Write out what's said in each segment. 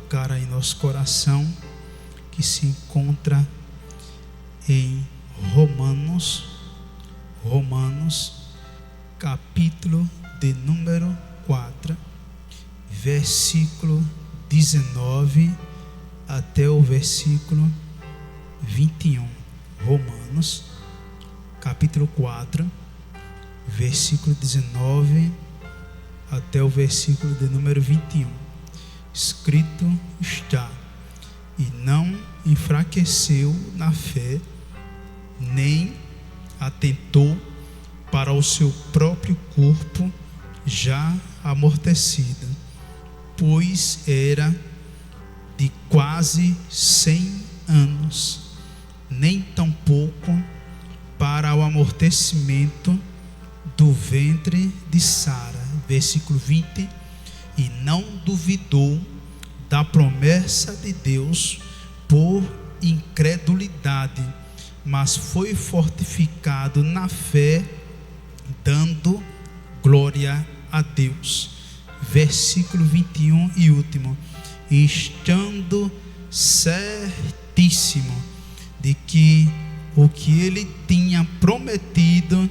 tocar aí nosso coração, que se encontra em Romanos, capítulo de número 4, versículo 19 até o versículo 21. Romanos, capítulo 4, versículo 19 até o versículo de número 21. Escrito está: e não enfraqueceu na fé, nem atentou para o seu próprio corpo já amortecido, pois era de quase 100 anos, nem tampouco para o amortecimento do ventre de Sara. Versículo 20: e não duvidou da promessa de Deus por incredulidade, mas foi fortificado na fé, dando glória a Deus. Versículo 21 e último: estando certíssimo de que o que ele tinha prometido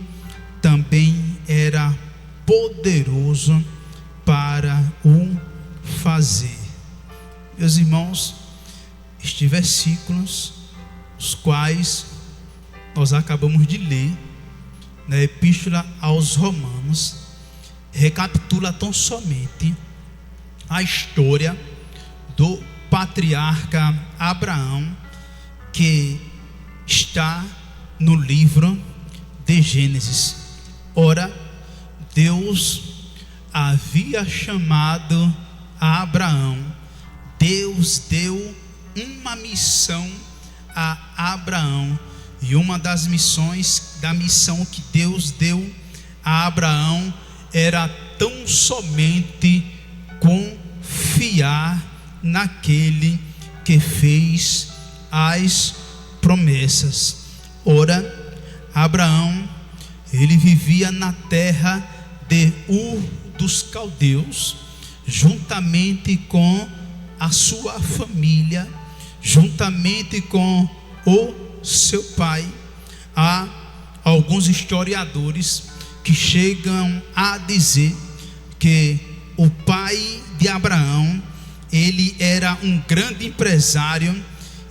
também era poderoso para o fazer. Meus irmãos, estes versículos, os quais nós acabamos de ler na Epístola aos Romanos, recapitula tão somente a história do patriarca Abraão, que está no livro de Gênesis. Ora, Deus havia chamado a Abraão. Deus deu uma missão a Abraão, e uma das missões, da missão que Deus deu a Abraão, era tão somente confiar naquele que fez as promessas. Ora, Abraão, ele vivia na terra de Ur dos Caldeus, juntamente com a sua família, juntamente com o seu pai. Há alguns historiadores que chegam a dizer que o pai de Abraão, ele era um grande empresário,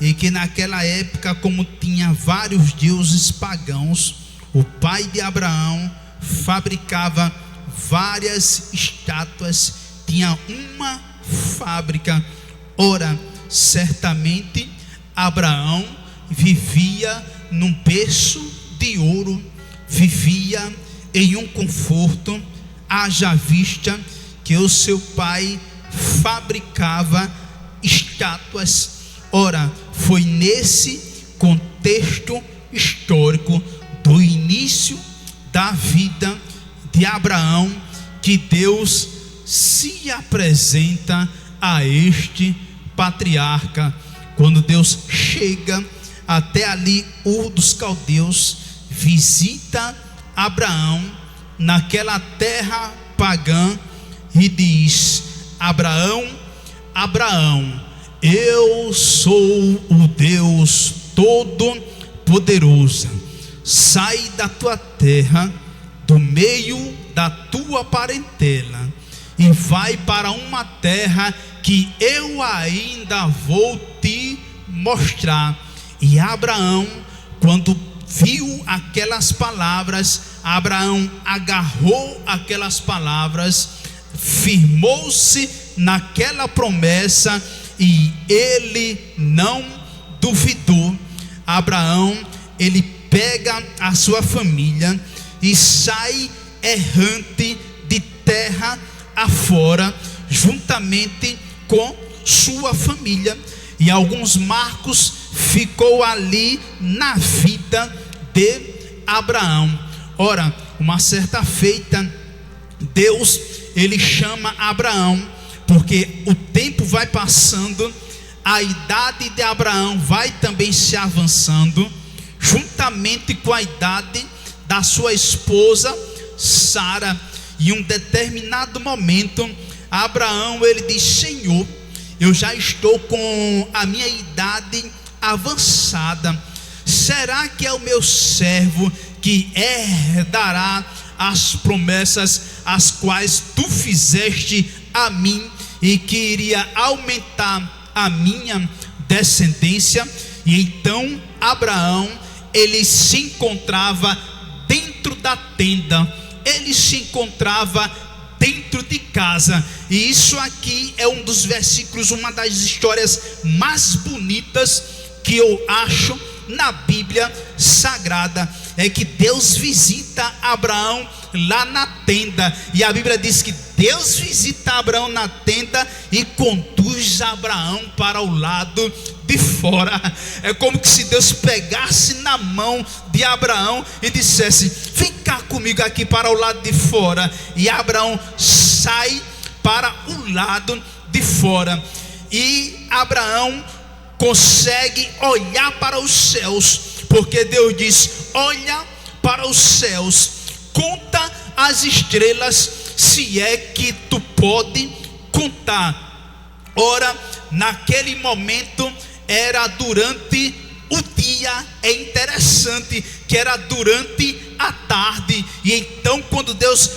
e que naquela época, como tinha vários deuses pagãos, o pai de Abraão fabricava várias estátuas, tinha uma fábrica. Ora, certamente Abraão vivia num berço de ouro, vivia em um conforto, haja vista que o seu pai fabricava estátuas. Ora, foi nesse contexto histórico do início da vida de Abraão que Deus se apresenta a este patriarca. Quando Deus chega até ali, Ur dos Caldeus, visita Abraão naquela terra pagã e diz: Abraão, Abraão, eu sou o Deus Todo-Poderoso. Sai da tua terra, do meio da tua parentela, e vai para uma terra que eu ainda vou te mostrar. E Abraão, quando viu aquelas palavras, Abraão agarrou aquelas palavras, firmou-se naquela promessa, e ele não duvidou. Abraão, ele pega a sua família e sai errante de terra afora, juntamente com sua família, e alguns marcos ficou ali na vida de Abraão. Ora, uma certa feita, Deus, ele chama Abraão, porque o tempo vai passando, a idade de Abraão vai também se avançando, juntamente com a idade da sua esposa Sara. Em um determinado momento, Abraão, ele diz: Senhor, eu já estou com a minha idade avançada. Será que é o meu servo que herdará as promessas as quais tu fizeste a mim, e que iria aumentar a minha descendência? E então Abraão, ele se encontrava dentro da tenda, ele se encontrava dentro de casa. E isso aqui é um dos versículos, uma das histórias mais bonitas que eu acho na Bíblia Sagrada. É que Deus visita Abraão lá na tenda, e a Bíblia diz que Deus visita Abraão na tenda e conduz Abraão para o lado de fora. É como que se Deus pegasse na mão de Abraão e dissesse: vem cá comigo aqui para o lado de fora. E Abraão sai para o lado de fora, e Abraão consegue olhar para os céus, porque Deus diz: olha para os céus, conta as estrelas, se é que tu pode contar. Ora, naquele momento era durante o dia. É interessante que era durante a tarde. E então, quando Deus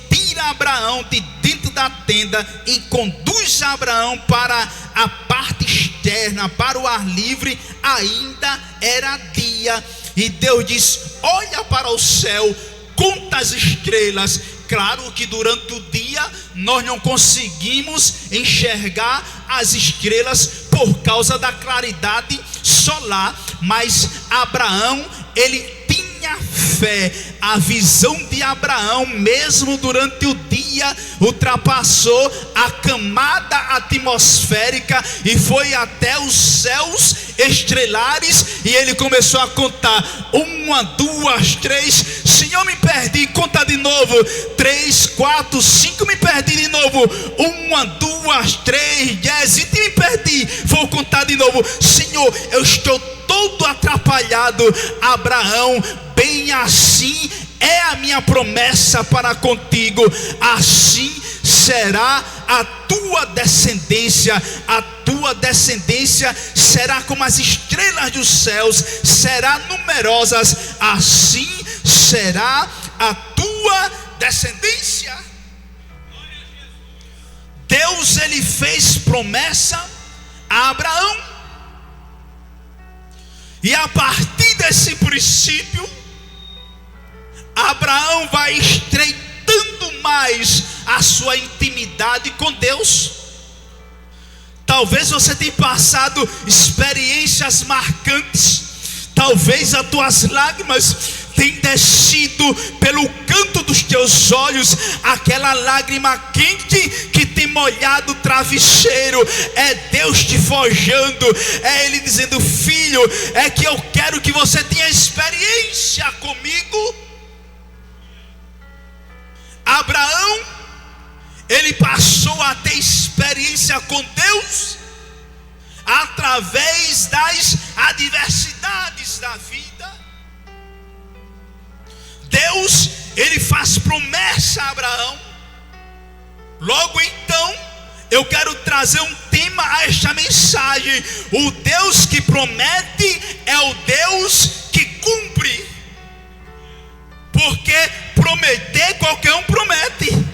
tira Abraão de dentro da tenda e conduz Abraão para a parte externa, para o ar livre, ainda era dia. E Deus diz: olha para o céu, conta as estrelas. Claro que durante o dia nós não conseguimos enxergar as estrelas por causa da claridade solar, mas Abraão, ele tinha fé. A visão de Abraão, mesmo durante o dia, ultrapassou a camada atmosférica e foi até os céus estrelares, e ele começou a contar: 1, 2, 3, Senhor, me perdi, conta de novo, 3, 4, 5, me perdi de novo, 1, 2, 3, 10, e me perdi, vou contar de novo, Senhor, eu estou todo atrapalhado. Abraão, bem assim é a minha promessa para contigo, assim será a tua descendência. A tua descendência será como as estrelas dos céus, será numerosas, assim será a tua descendência. Deus, ele fez promessa a Abraão, e a partir desse princípio, Abraão vai estreitando mais a sua intimidade com Deus. Talvez você tenha passado experiências marcantes, talvez as tuas lágrimas tenham descido pelo canto dos teus olhos, aquela lágrima quente que tem molhado o travesseiro. É Deus te forjando, é Ele dizendo: filho, é que eu quero que você tenha experiência comigo. Abraão, ele passou a ter experiência com Deus através das adversidades da vida. Deus, ele faz promessa a Abraão. Logo então, eu quero trazer um tema a esta mensagem: o Deus que promete é o Deus que cumpre. Porque prometer, qualquer um promete.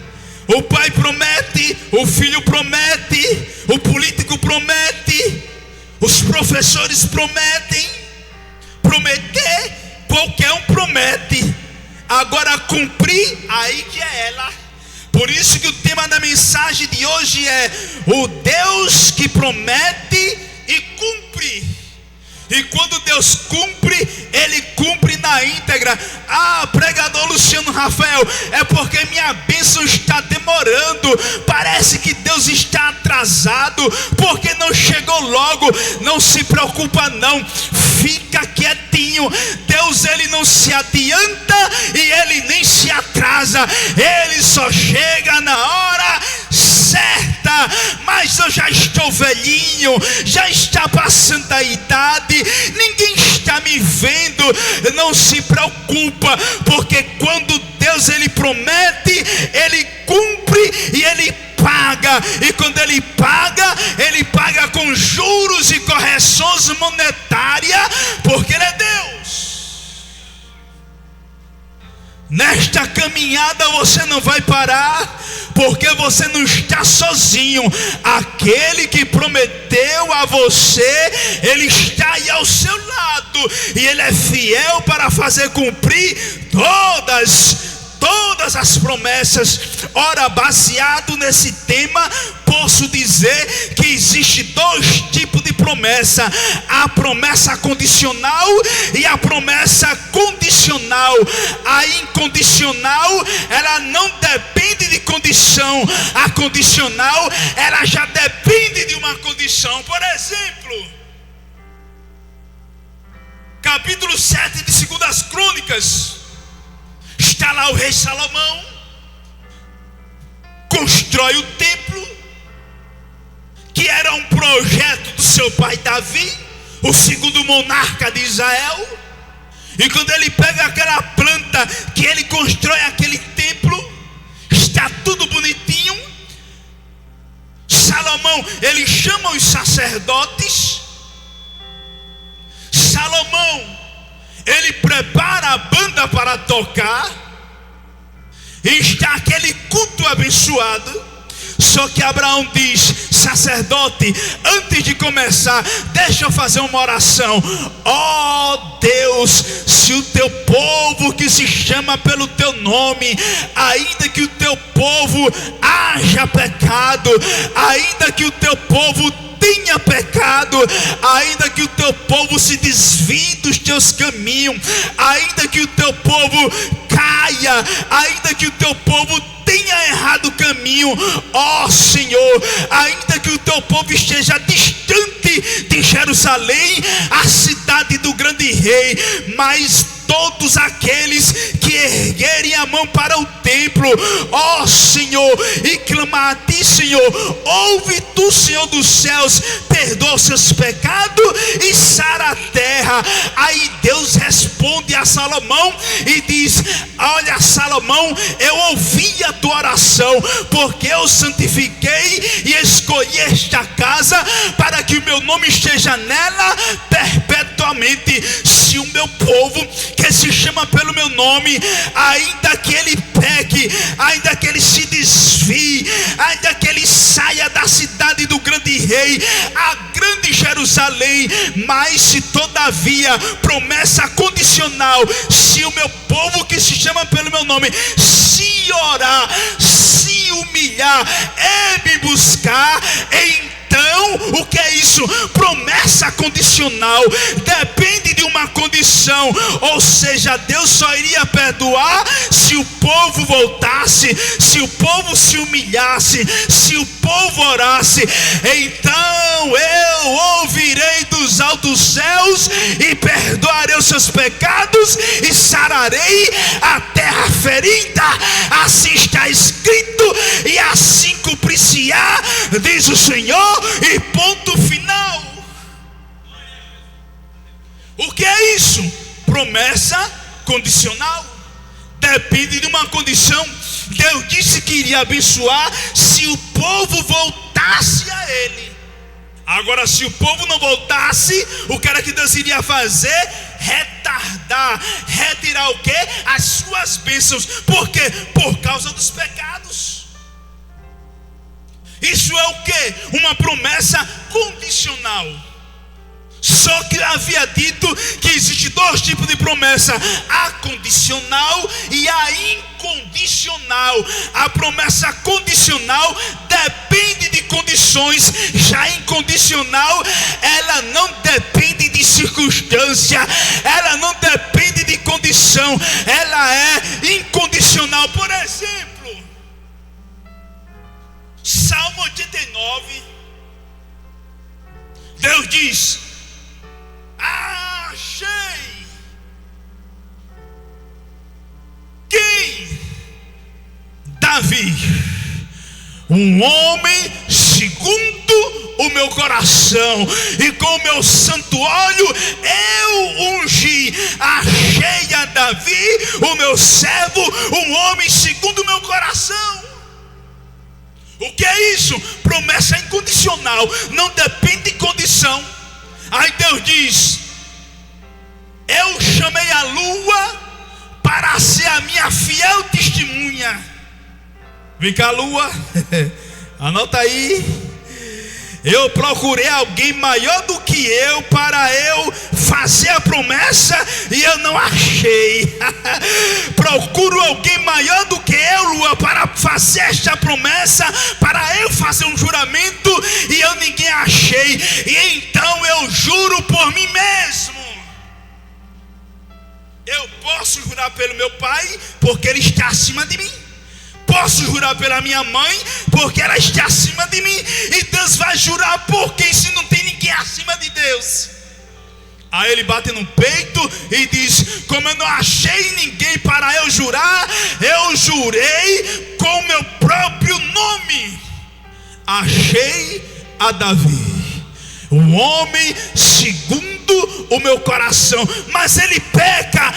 O pai promete, o filho promete, o político promete, os professores prometem. Prometer, qualquer um promete. Agora cumprir, aí que é ela. Por isso que o tema da mensagem de hoje é o Deus que promete e cumpre. E quando Deus cumpre, Ele cumpre na íntegra. Ah, pregador Luciano Rafael, é porque minha bênção está demorando. Parece que Deus está atrasado, porque não chegou logo. Não se preocupa não, fica quietinho. Deus, Ele não se adianta e Ele nem se atrasa. Ele só chega na hora certa. Mas eu já estou velhinho, já está passando a idade, ninguém está me vendo. Não se preocupa, porque quando Deus, ele promete, ele cumpre e ele paga, e quando ele paga com juros e correções monetárias, porque ele é Deus. Nesta caminhada você não vai parar, porque você não está sozinho. Aquele que prometeu a você, ele está aí ao seu lado, e ele é fiel para fazer cumprir todas as promessas. Ora, baseado nesse tema, posso dizer que existe dois tipos de promessa: a promessa condicional e a promessa condicional. A incondicional, ela não depende de condição. A condicional, ela já depende de uma condição. Por exemplo, capítulo 7 de 2 Crônicas, está lá o rei Salomão, constrói o templo, que era um projeto do seu pai Davi, o segundo monarca de Israel. E quando ele pega aquela planta que ele constrói aquele templo, está tudo bonitinho. Salomão, ele chama os sacerdotes. Salomão, ele prepara a banda para tocar, e está aquele culto abençoado. Só que Abraão diz: sacerdote, antes de começar, deixa eu fazer uma oração. Ó Deus, se o teu povo que se chama pelo teu nome, ainda que o teu povo haja pecado, ainda que o teu povo tenha pecado, ainda que o teu povo se desvie dos teus caminhos, ainda que o teu povo caia, ainda que o teu povo tenha errado o caminho, ó Senhor, ainda que o teu povo esteja distante de Jerusalém, a cidade do grande rei, mas todos aqueles que erguerem a mão para o templo, ó Senhor, e clamar a ti, Senhor, ouve tu, Senhor dos céus, perdoa os seus pecados e sara a terra. Aí Deus responde a Salomão e diz: olha, Salomão, eu ouvi a tua oração, porque eu santifiquei e escolhi esta casa para que o meu nome esteja nela perpetuamente. Se o meu povo que se chama pelo meu nome, ainda que ele peque, ainda que ele se desvie, ainda que ele saia da cidade do grande rei, a grande Jerusalém, mas se todavia, promessa condicional, se o meu povo que se chama pelo meu nome se orar, se humilhar, me buscar, então, o que é isso? Promessa condicional, depende de uma condição, ou seja, Deus só iria perdoar se o povo voltasse, se o povo se humilhasse, se o povo orasse. Então eu ouvirei dos altos céus e perdoarei os seus pecados e sararei a terra ferida. Assim está escrito e assim cumprir-se-á, diz o Senhor, e ponto final. O que é isso? Promessa condicional, depende de uma condição. Deus disse que iria abençoar se o povo voltasse a Ele. Agora, se o povo não voltasse, o que era que Deus iria fazer? Retardar, retirar o quê? As suas bênçãos. Por quê? Por causa dos pecados. Isso é o quê? Uma promessa condicional. Só que eu havia dito que existe dois tipos de promessa: a condicional e a incondicional. A promessa condicional depende de condições, já a incondicional, ela não depende de circunstância, ela não depende de condição, ela é incondicional. Por exemplo, Salmo 89, Deus diz: achei quem? Davi, um homem segundo o meu coração, e com o meu santo óleo eu ungi. Achei a Davi, o meu servo, um homem segundo o meu coração. O que é isso? Promessa incondicional, não depende de condição. Aí Deus diz: eu chamei a lua para ser a minha fiel testemunha. Vem cá, lua, anota aí. Eu procurei alguém maior do que eu para eu fazer a promessa e eu não achei. Procuro alguém maior do que eu, lua, para fazer esta promessa, para eu fazer um juramento e eu ninguém achei. E então eu juro por mim mesmo. Eu posso jurar pelo meu pai, porque ele está acima de mim. Posso jurar pela minha mãe, porque ela está acima de mim. E Deus vai jurar por quem, se não tem ninguém acima de Deus? Aí ele bate no peito e diz: como eu não achei ninguém para eu jurar, eu jurei com meu próprio nome. Achei a Davi, o homem segundo o meu coração. Mas ele peca,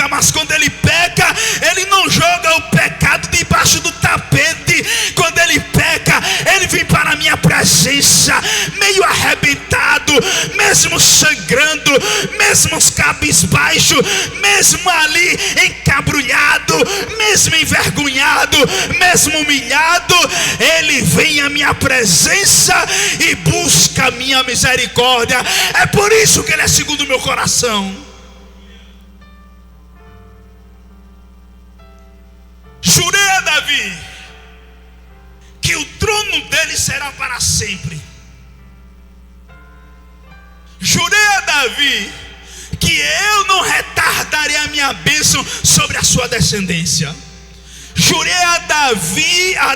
mas quando ele peca, ele não joga o pecado debaixo do tapete. Quando ele peca, ele vem para a minha presença, meio arrebentado, mesmo sangrando, mesmo cabisbaixo, mesmo ali encabrulhado, mesmo envergonhado, mesmo humilhado. Ele vem à minha presença e busca a minha misericórdia. É por isso que ele é segundo o meu coração. Jurei a Davi que o trono dele será para sempre. Jurei a Davi que eu não retardarei a minha bênção sobre a sua descendência. Jurei a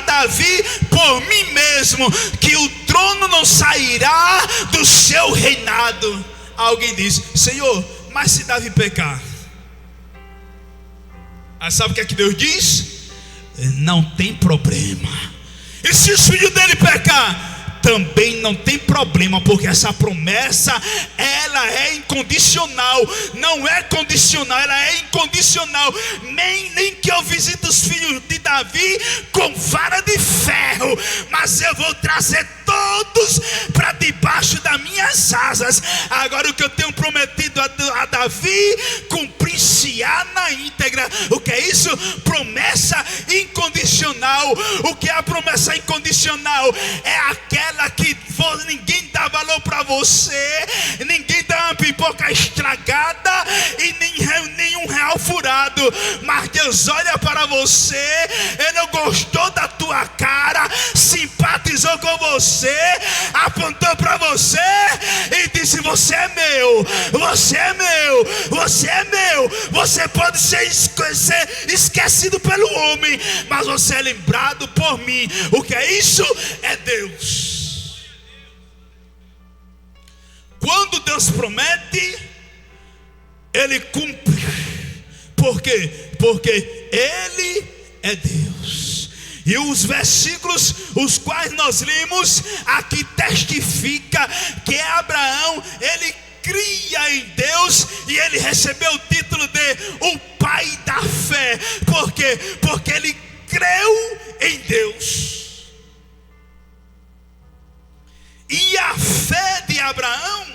Davi por mim mesmo que o trono não sairá do seu reinado. Alguém diz: Senhor, mas se Davi pecar? Aí sabe o que é que Deus diz? Não tem problema. E se os filhos dele pecar? Também não tem problema, porque essa promessa, ela é incondicional. Não é condicional, ela é incondicional. Nem que eu visite os filhos de Davi com vara de ferro, mas eu vou trazer todos para debaixo das minhas asas. Agora o que eu tenho prometido a Davi, cumprir-se-á na íntegra. O que é isso? Promessa incondicional. O que é a promessa incondicional? É aquela que ninguém dá valor para você, ninguém dá uma pipoca estragada e nenhum real furado, mas Deus olha para você, Ele gostou da tua cara, simpatizou com você, apontou para você e disse: você é meu, você é meu, você é meu. Você pode ser esquecido pelo homem, mas você é lembrado por mim. O que é isso? É Deus. Quando Deus promete, Ele cumpre. Por quê? Porque Ele é Deus. E os versículos os quais nós lemos aqui testifica que Abraão, ele cria em Deus e ele recebeu o título de o pai da fé. Por quê? Porque ele creu em Deus. E a fé de Abraão,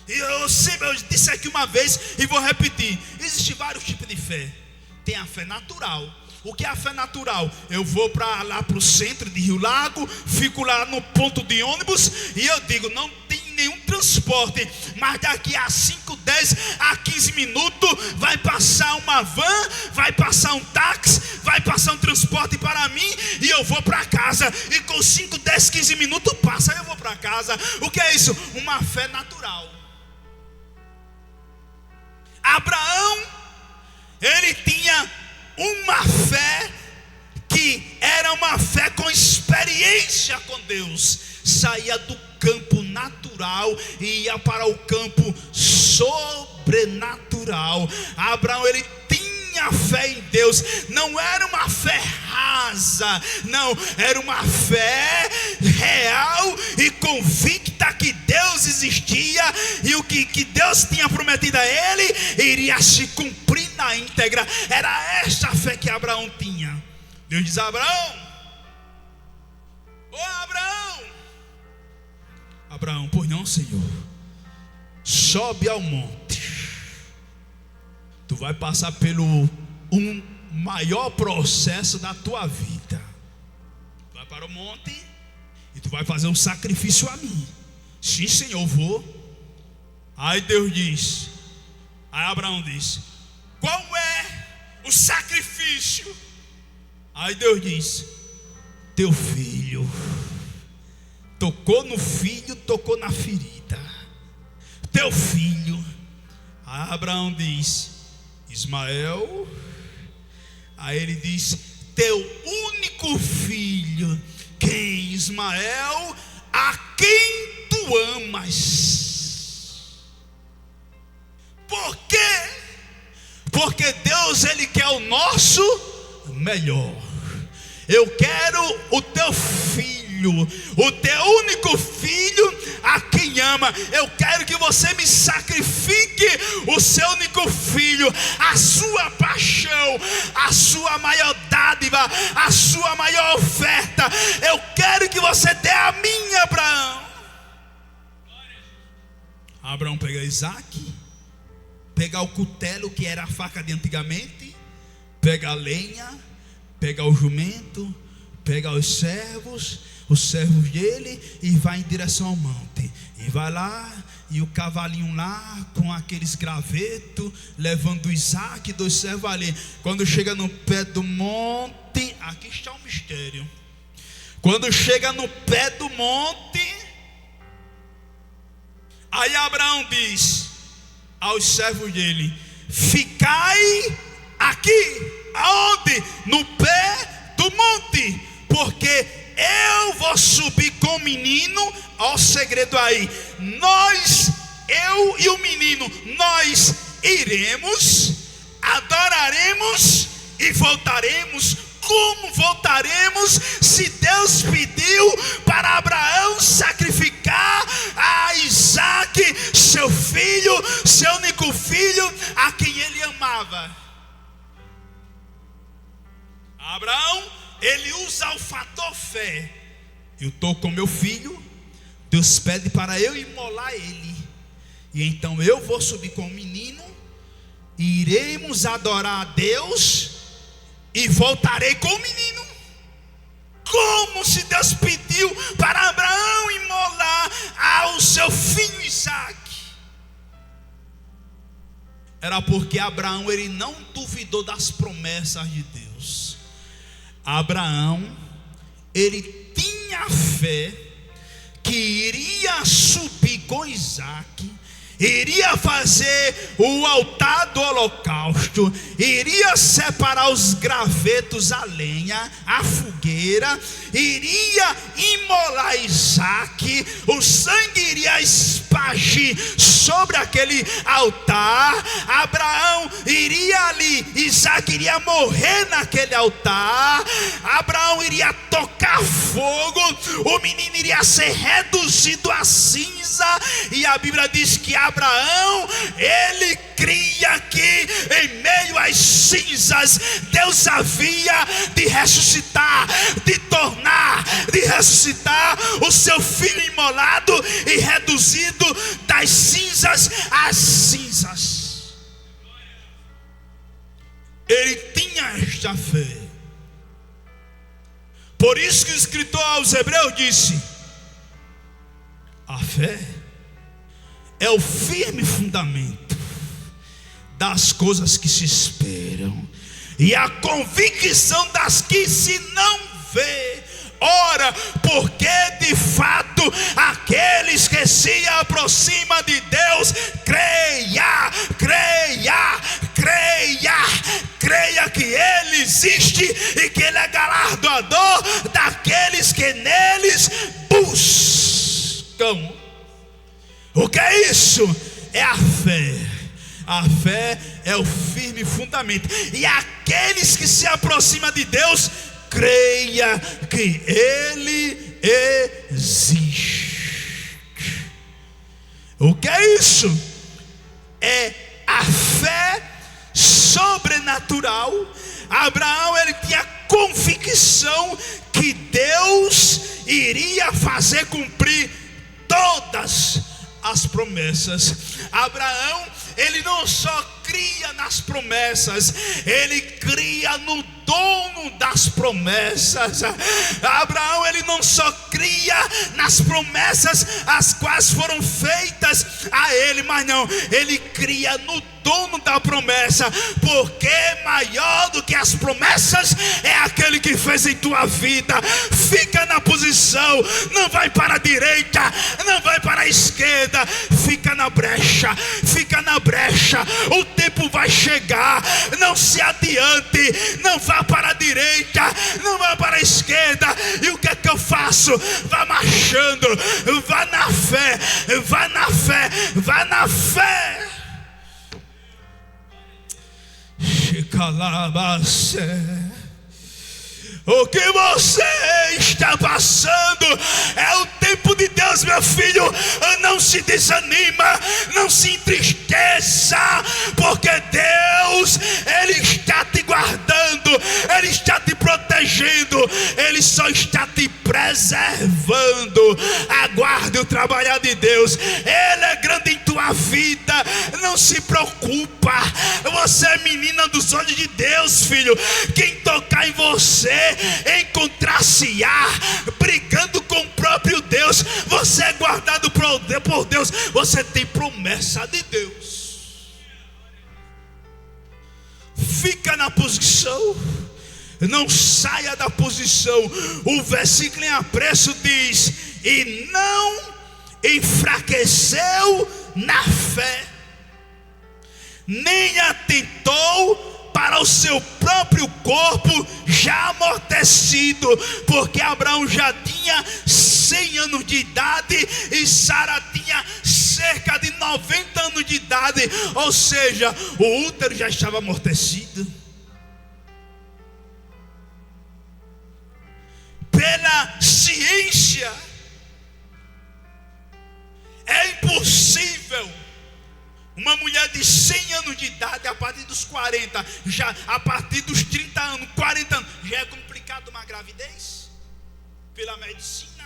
eu disse aqui uma vez e vou repetir: existem vários tipos de fé. Tem a fé natural. O que é a fé natural? Eu vou lá para o centro de Rio Lago, fico lá no ponto de ônibus e eu digo: não tem nenhum transporte, mas daqui a 5, 10 a 15 minutos vai passar uma van, vai passar um táxi, vai passar um transporte para mim e eu vou para casa. E com 5, 10, 15 minutos passa, eu vou para casa. O que é isso? Uma fé natural. Abraão, ele tinha uma fé que era uma fé com experiência com Deus. Saía do campo natural e ia para o campo sobrenatural. Abraão, ele tinha fé em Deus. Não era uma fé rasa, não, era uma fé real e convicta que Deus existia e o que Deus tinha prometido a ele iria se cumprir na íntegra. Era esta fé que Abraão tinha. Deus diz a Abraão: Ô Abraão! Abraão, pois não, Senhor. Sobe ao monte. Tu vai passar pelo maior processo da tua vida. Tu vai para o monte e tu vai fazer um sacrifício a mim. Sim, Senhor, vou. Aí Deus diz, aí Abraão diz: qual é o sacrifício? Aí Deus diz: teu filho. Tocou no filho, tocou na ferida. Teu filho. Aí Abraão diz: Ismael. Aí ele diz: teu único filho, quem? Ismael, a quem tu amas. Por quê? Porque Deus, Ele quer o nosso melhor. Eu quero o teu filho, o teu único filho, a quem ama. Eu quero que você me sacrifique o seu único filho, a sua paixão, a sua maior dádiva, a sua maior oferta. Eu quero que você dê a mim, Abraão. Abraão pega Isaac, pega o cutelo, que era a faca de antigamente, pega a lenha, pega o jumento, pega os servos dele e vai em direção ao monte. E vai lá, e o cavalinho lá com aqueles gravetos, levando Isaac e 2 servos ali. Quando chega no pé do monte, aqui está o mistério. Quando chega no pé do monte, aí Abraão diz aos servos dele: ficai aqui. Aonde? No pé do monte, porque eu vou subir com o menino. Olha o segredo aí. Eu e o menino, nós iremos, adoraremos e voltaremos. Como voltaremos se Deus pediu para Abraão sacrificar a Isaac, seu filho, seu único filho, a quem ele amava? Abraão, ele usa o fator fé. Eu estou com meu filho, Deus pede para eu imolar ele, e então eu vou subir com o menino, e iremos adorar a Deus, e voltarei com o menino. Como se Deus pediu para Abraão imolar ao seu filho Isaac? Era porque Abraão, ele não duvidou das promessas de Deus. Abraão, ele tinha fé que iria subir com Isaac, iria fazer o altar do holocausto, iria separar os gravetos, a lenha, a fogueira, iria imolar Isaac, o sangue iria espargir sobre aquele altar. Abraão iria ali, Isaac iria morrer naquele altar, Abraão iria tocar fogo, o menino iria ser reduzido a cinza, e a Bíblia diz que Abraão, ele cria que em meio às cinzas Deus havia de ressuscitar, de ressuscitar o seu filho imolado e reduzido das cinzas às cinzas. Ele tinha esta fé. Por isso que o escritor aos Hebreus disse: a fé é o firme fundamento das coisas que se esperam e a convicção das que se não vê. Ora, porque de fato aqueles que se aproximam de Deus, creia que Ele existe e que Ele é galardoador daqueles que neles buscam. O que é isso? É a fé. A fé é o firme fundamento. E aqueles que se aproximam de Deus, creia que Ele existe. O que é isso? É a fé sobrenatural. Abraão, ele tinha convicção que Deus iria fazer cumprir todas as promessas. Abraão, ele não só cria nas promessas, ele cria no dono das promessas. Abraão, ele não só cria nas promessas as quais foram feitas a ele, mas não, ele cria no dono da promessa, porque maior do que as promessas é aquele que fez em tua vida. Fica na posição, não vai para a direita, não vai para a esquerda, fica na brecha, fica na brecha. O tempo vai chegar, não se adiante, não vá para a direita, não vá para a esquerda. E o que é que eu faço? Vá marchando, vá na fé, vá na fé, vá na fé. O que você está passando é o tempo de Deus, meu filho. Não se desanima, não se entristeça, porque Deus, Ele está te guardando, Ele está te protegendo, Ele só está te preservando. Aguarde o trabalhar de Deus, Ele é grande em tua vida. Não se preocupa, você é menina dos olhos de Deus, filho. Quem tocar em você encontrar-se-á brigando com o próprio Deus. Você é guardado por Deus, você tem promessa de Deus. Fica na posição, não saia da posição. O versículo em apreço diz: e não enfraqueceu na fé, nem atentou para o seu próprio corpo já amortecido, porque Abraão já tinha 100 anos de idade e Sara tinha cerca de 90 anos de idade, ou seja, o útero já estava amortecido. Pela ciência, é impossível uma mulher de 100 anos de idade, a partir dos 40, já a partir dos 30 anos, 40 anos, já é complicado uma gravidez? Pela medicina.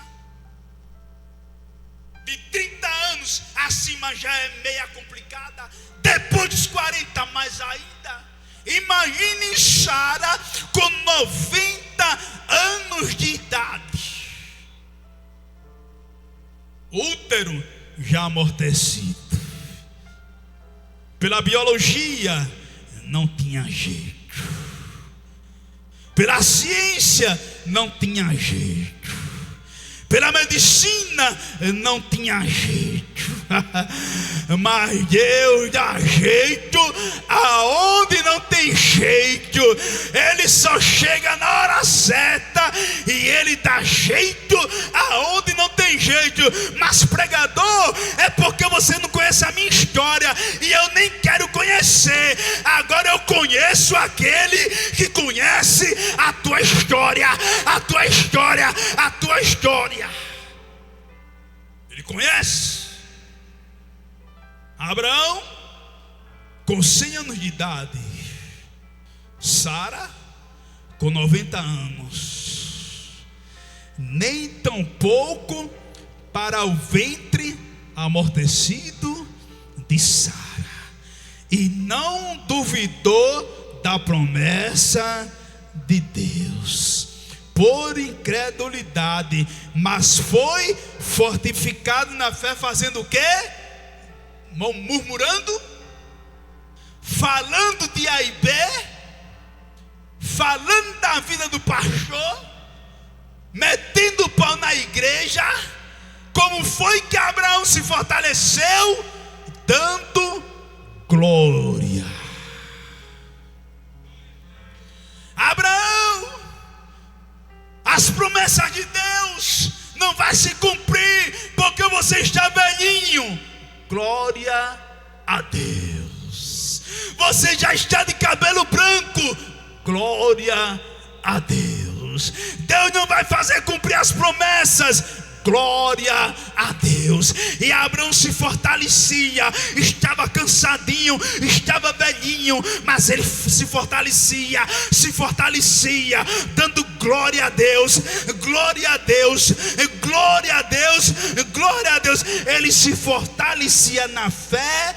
De 30 anos acima já é meia complicada. Depois dos 40, mais ainda. Imagine Sara com 90 anos de idade. Útero já amortecido. Pela biologia, não tinha jeito. Pela ciência, não tinha jeito. Pela medicina, não tinha jeito. Mas Deus dá jeito aonde não tem jeito. Ele só chega na hora certa e Ele dá jeito aonde não tem jeito. Mas pregador, é porque você não conhece a minha história e eu nem quero conhecer. Agora eu conheço aquele que conhece a tua história, a tua história, a tua história. Ele conhece. Abraão com 100 anos de idade, Sara com 90 anos, nem tão pouco para o ventre amortecido de Sara, e não duvidou da promessa de Deus por incredulidade, mas foi fortificado na fé, fazendo o quê? Murmurando, falando de A e B, falando da vida do pastor, metendo o pau na igreja. Como foi que Abraão se fortaleceu? Dando glória. Abraão, as promessas de Deus não vai se cumprir porque você está velhinho. Glória a Deus. Você já está de cabelo branco. Glória a Deus. Deus não vai fazer cumprir as promessas. Glória a Deus. E Abraão se fortalecia. Estava cansadinho, estava velhinho, mas ele se fortalecia, dando glória a Deus, glória a Deus, glória a Deus, glória a Deus. Ele se fortalecia na fé,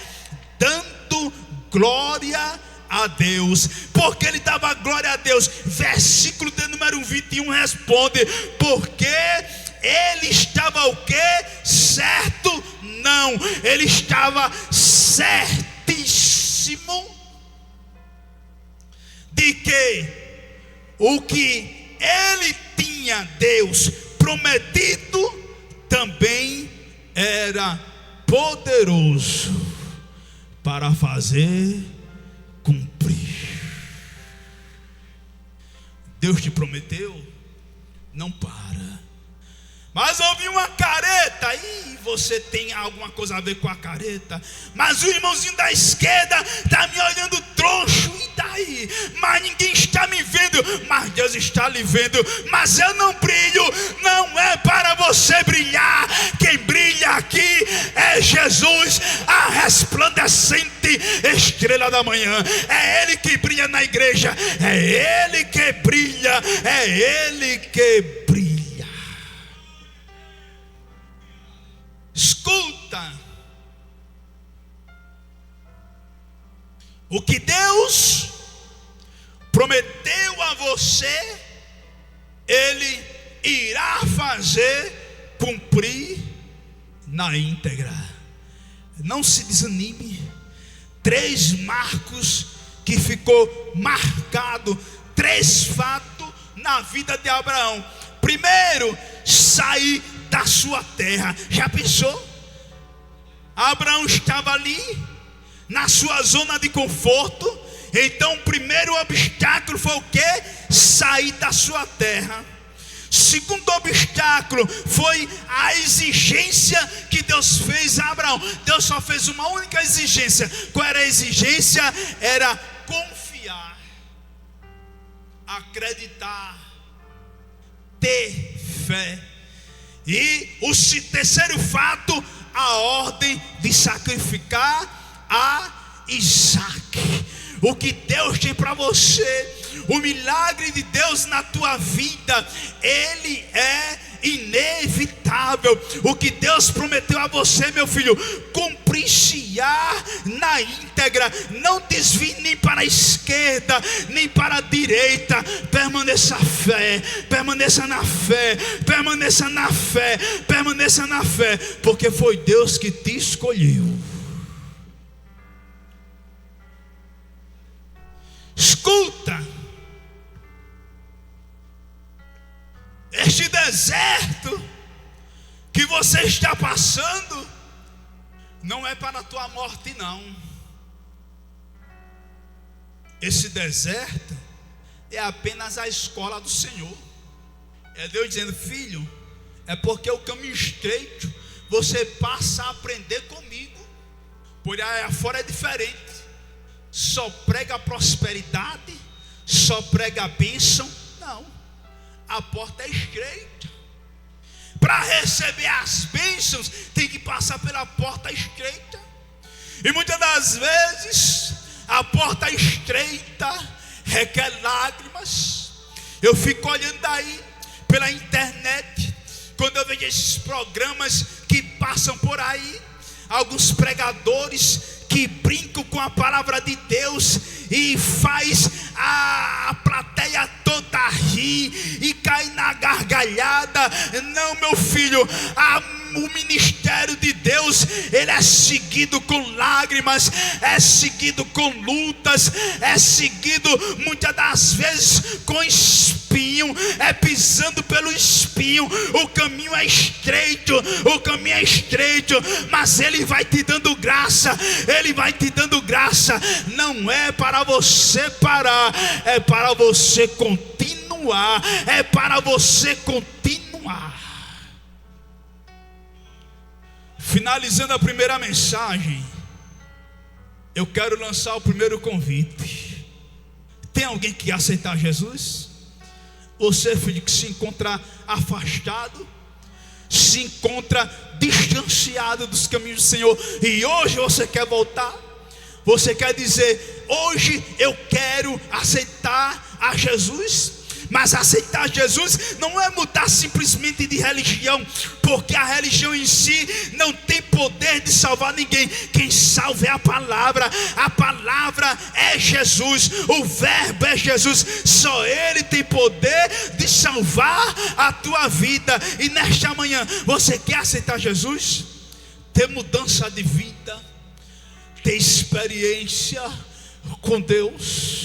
dando glória a Deus. Porque ele dava glória a Deus? Versículo de número 21 responde: porque ele estava o quê? Certo? Não, ele estava certíssimo de que o que ele tinha Deus prometido também era poderoso para fazer cumprir. Deus te prometeu, não para. Mas ouvi uma careta, e você tem alguma coisa a ver com a careta. Mas o irmãozinho da esquerda está me olhando troncho, e daí? Mas ninguém está me vendo, mas Deus está lhe vendo. Mas eu não brilho, não é para você brilhar. Quem brilha aqui é Jesus, a resplandecente estrela da manhã. É Ele que brilha na igreja, é Ele que brilha, é Ele que brilha. Escuta, o que Deus prometeu a você, Ele irá fazer cumprir na íntegra. Não se desanime. 3 marcos que ficou marcado, 3 fatos na vida de Abraão. Primeiro, sair da sua terra. Já pensou? Abraão estava ali na sua zona de conforto. Então o primeiro obstáculo foi o quê? Sair da sua terra. Segundo obstáculo foi a exigência que Deus fez a Abraão. Deus só fez uma única exigência. Qual era a exigência? Era confiar, acreditar, ter fé. E o terceiro fato, a ordem de sacrificar a Isaac. O que Deus tem para você, o milagre de Deus na tua vida, ele é inevitável. O que Deus prometeu a você, meu filho, cumprir-se-á na íntegra. Não desvie nem para a esquerda, nem para a direita. Permaneça a fé, permaneça na fé, permaneça na fé, permaneça na fé, porque foi Deus que te escolheu. Escuta, este deserto que você está passando não é para a tua morte, não. Esse deserto é apenas a escola do Senhor. É Deus dizendo: filho, é porque o caminho estreito você passa a aprender comigo. Por aí afora é diferente. Só prega prosperidade, só prega bênção. Não, a porta é estreita. Para receber as bênçãos tem que passar pela porta estreita. E muitas das vezes a porta estreita requer lágrimas. Eu fico olhando aí pela internet, quando eu vejo esses programas que passam por aí, alguns pregadores que brincam com a palavra de Deus e faz a plateia toda rir e cai na gargalhada. Não, meu filho, o ministério de Deus, ele é seguido com lágrimas, é seguido com lutas, é seguido muitas das vezes com espinho, é pisando pelo espinho. O caminho é estreito, o caminho é estreito, mas ele vai te dando graça, ele vai te dando graça. Não é para você parar, é para você continuar, é para você continuar. Finalizando a primeira mensagem, eu quero lançar o primeiro convite. Tem alguém que quer aceitar Jesus? Você, filho, que se encontra afastado, se encontra distanciado dos caminhos do Senhor, e hoje você quer voltar, você quer dizer: hoje eu quero aceitar a Jesus. Mas aceitar Jesus não é mudar simplesmente de religião, porque a religião em si não tem poder de salvar ninguém. Quem salva é a palavra é Jesus, o verbo é Jesus, só Ele tem poder de salvar a tua vida. E nesta manhã, você quer aceitar Jesus? Ter mudança de vida, ter experiência com Deus?